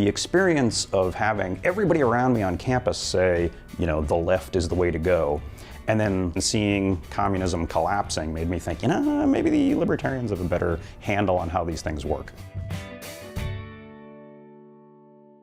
the experience of having everybody around me on campus say, the left is the way to go, and then seeing communism collapsing made me think, maybe the libertarians have a better handle on how these things work.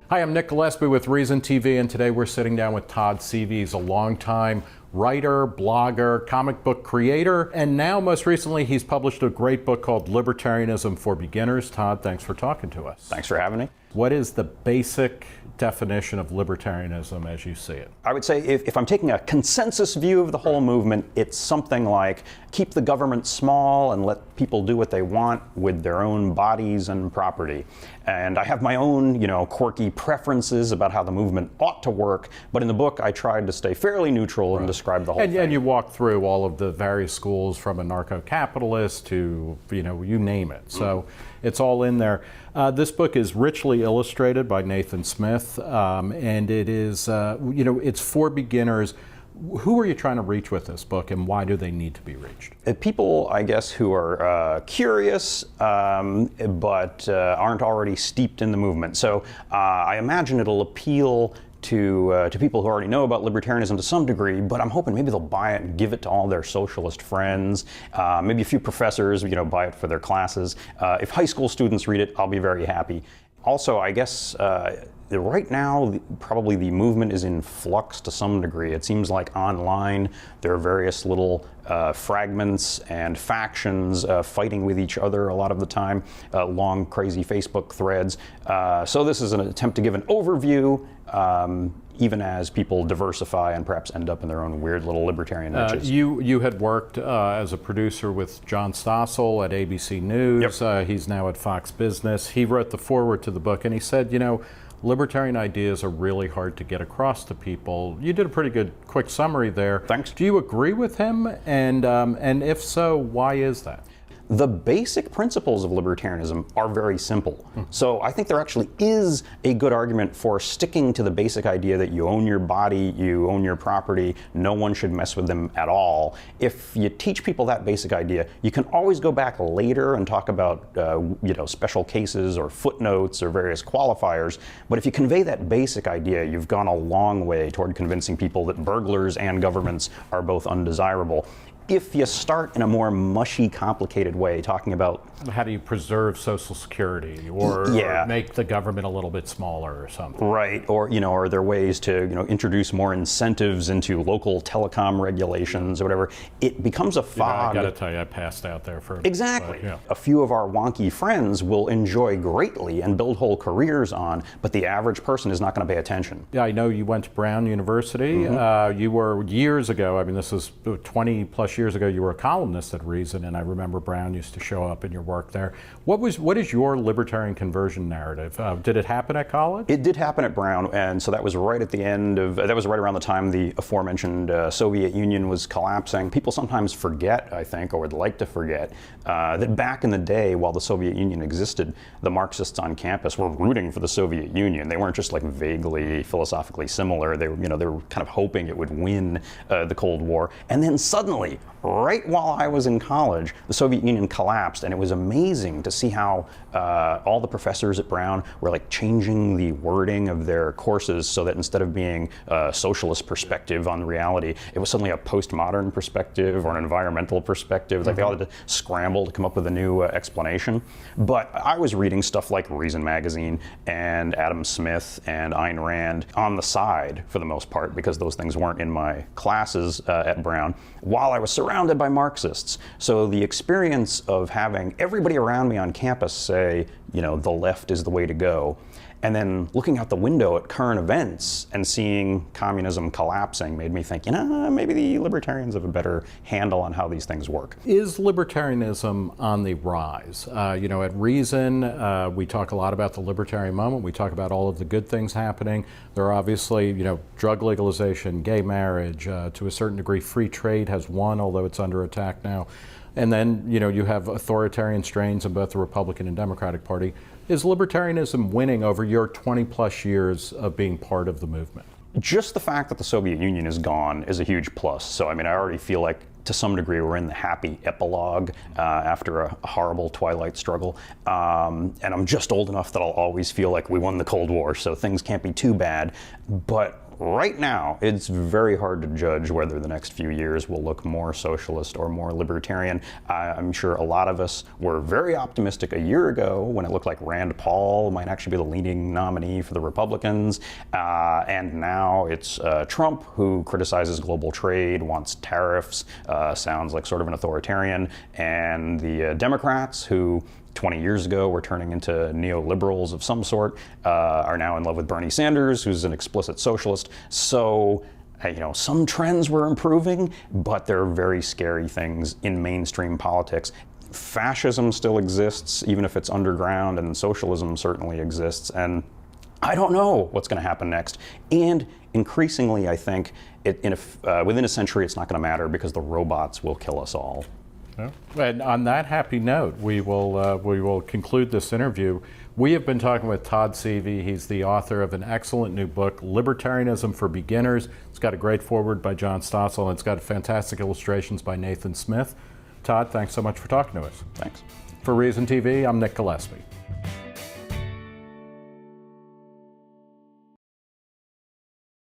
Hi, I'm Nick Gillespie with Reason TV, and today we're sitting down with Todd Seavey. He's a longtime writer, blogger, comic book creator, and now most recently he's published a great book called Libertarianism for Beginners. Todd, thanks for talking to us. Thanks for having me. What is the basic definition of libertarianism as you see it? I would say if I'm taking a consensus view of the whole movement, it's something like keep the government small and let people do what they want with their own bodies and property. And I have my own, quirky preferences about how the movement ought to work, but in the book I tried to stay fairly neutral and describe the whole thing. And you walk through all of the various schools from anarcho-capitalist to, you name it. So it's all in there. This book is richly illustrated by Nathan Smith, and it is, it's for beginners. Who are you trying to reach with this book, and why do they need to be reached? People, I guess, who are curious but aren't already steeped in the movement. So I imagine it'll appeal to people who already know about libertarianism to some degree, but I'm hoping maybe they'll buy it and give it to all their socialist friends. Maybe a few professors, buy it for their classes. If high school students read it, I'll be very happy. Also, I guess right now, probably the movement is in flux to some degree. It seems like online there are various little fragments and factions fighting with each other a lot of the time, long, crazy Facebook threads. So this is an attempt to give an overview, even as people diversify and perhaps end up in their own weird little libertarian niches. You had worked as a producer with John Stossel at ABC News. Yep. He's now at Fox Business. He wrote the foreword to the book, and he said, libertarian ideas are really hard to get across to people. You did a pretty good quick summary there. Thanks. Do you agree with him? And if so, why is that? The basic principles of libertarianism are very simple. So I think there actually is a good argument for sticking to the basic idea that you own your body, you own your property, no one should mess with them at all. If you teach people that basic idea, you can always go back later and talk about special cases or footnotes or various qualifiers. But if you convey that basic idea, you've gone a long way toward convincing people that burglars and governments are both undesirable. If you start in a more mushy, complicated way, talking about how do you preserve Social Security, or make the government a little bit smaller, or something, right? Or are there ways to introduce more incentives into local telecom regulations or whatever? It becomes a fog. I got to tell you, I passed out there for exactly. But, a few of our wonky friends will enjoy greatly and build whole careers on, but the average person is not going to pay attention. Yeah, I know you went to Brown University. You were years ago. I mean, this was 20 plus years ago. You were a columnist at Reason, and I remember Brown used to show up in your work there. What is your libertarian conversion narrative? Did it happen at college? It did happen at Brown, and so that was right at the end of, that was right around the time the aforementioned Soviet Union was collapsing. People sometimes forget, I think, or would like to forget, that back in the day, while the Soviet Union existed, the Marxists on campus were rooting for the Soviet Union. They weren't just like vaguely philosophically similar. They were, they were kind of hoping it would win the Cold War. And then suddenly, right while I was in college, the Soviet Union collapsed, and it was amazing to see how all the professors at Brown were like changing the wording of their courses so that instead of being a socialist perspective on reality, it was suddenly a postmodern perspective or an environmental perspective. Like they all had to scramble to come up with a new explanation. But I was reading stuff like Reason Magazine and Adam Smith and Ayn Rand on the side for the most part, because those things weren't in my classes at Brown, while I was surrounded by Marxists. So the experience of having everybody around me on campus say, the left is the way to go, and then looking out the window at current events and seeing communism collapsing made me think, maybe the libertarians have a better handle on how these things work. Is libertarianism on the rise? At Reason, we talk a lot about the libertarian moment. We talk about all of the good things happening. There are obviously, drug legalization, gay marriage, to a certain degree, free trade has won, although it's under attack now. And then, you have authoritarian strains in both the Republican and Democratic Party. Is libertarianism winning over your 20 plus years of being part of the movement? Just the fact that the Soviet Union is gone is a huge plus. So, I already feel like to some degree, we're in the happy epilogue after a horrible twilight struggle. And I'm just old enough that I'll always feel like we won the Cold War, so things can't be too bad. But right now, it's very hard to judge whether the next few years will look more socialist or more libertarian. I'm sure a lot of us were very optimistic a year ago when it looked like Rand Paul might actually be the leading nominee for the Republicans. And now it's Trump, who criticizes global trade, wants tariffs, sounds like sort of an authoritarian, and the Democrats, who 20 years ago were turning into neoliberals of some sort, are now in love with Bernie Sanders, who's an explicit socialist. So, some trends were improving, but there are very scary things in mainstream politics. Fascism still exists, even if it's underground, and socialism certainly exists. And I don't know what's going to happen next. And increasingly, I think within a century, it's not going to matter because the robots will kill us all. Yeah. And on that happy note, we will conclude this interview. We have been talking with Todd Seavey. He's the author of an excellent new book, Libertarianism for Beginners. It's got a great foreword by John Stossel, and it's got fantastic illustrations by Nathan Smith. Todd, thanks so much for talking to us. Thanks. For Reason TV, I'm Nick Gillespie.